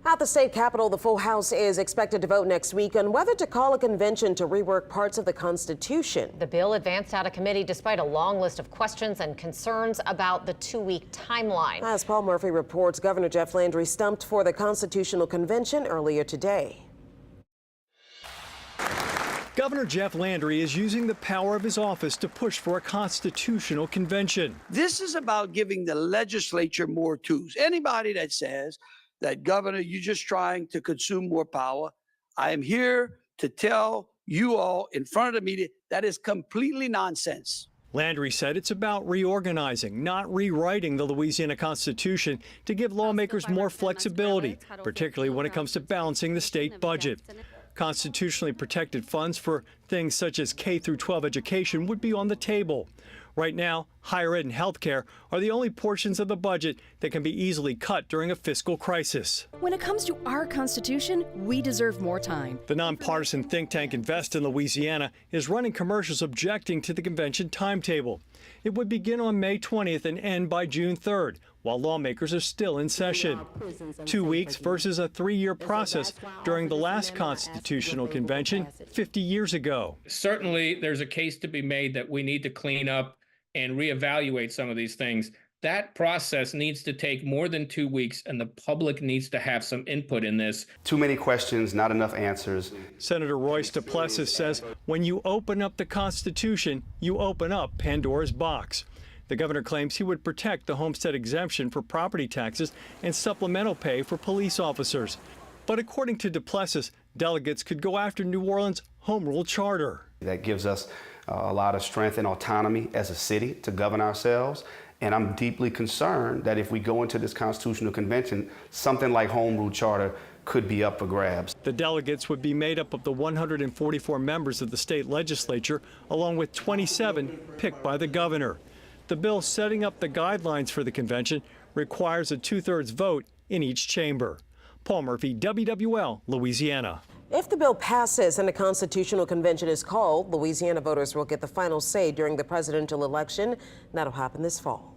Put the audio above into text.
At the state capitol, the full House is expected to vote next week on whether to call a convention to rework parts of the Constitution. The bill advanced out of committee despite a long list of questions and concerns about the two-week timeline. As Paul Murphy reports, Governor Jeff Landry stumped for the Constitutional Convention earlier today. Governor Jeff Landry is using the power of his office to push for a constitutional convention. This is about giving the legislature more tools. Anybody that says that, Governor, you're just trying to consume more power, I am here to tell you all in front of the media that is completely nonsense. Landry said it's about reorganizing, not rewriting the Louisiana Constitution to give lawmakers more flexibility, particularly when it comes to balancing the state budget. Constitutionally protected funds for things such as K through 12 education would be on the table. Right now, higher ed and health care are the only portions of the budget that can be easily cut during a fiscal crisis. When it comes to our Constitution, we deserve more time. The nonpartisan think tank Invest in Louisiana is running commercials objecting to the convention timetable. It would begin on May 20th and end by June 3rd, while lawmakers are still in session. 2 weeks versus a 3-year process during the last constitutional convention 50 years ago. Certainly, there's a case to be made that we need to clean up and reevaluate some of these things. That process needs to take more than 2 weeks, and the public needs to have some input in this. Too many questions, not enough answers. Senator Royce DePlessis says when you open up the Constitution, you open up Pandora's box. The governor claims he would protect the homestead exemption for property taxes and supplemental pay for police officers. But according to DePlessis, delegates could go after New Orleans' home rule charter. That gives us a lot of strength and autonomy as a city to govern ourselves. And I'm deeply concerned that if we go into this constitutional convention, something like home rule charter could be up for grabs. The delegates would be made up of the 144 members of the state legislature, along with 27 picked by the governor. The bill setting up the guidelines for the convention requires a 2/3 vote in each chamber. Paul Murphy, WWL, Louisiana. If the bill passes and a constitutional convention is called, Louisiana voters will get the final say during the presidential election. That'll happen this fall.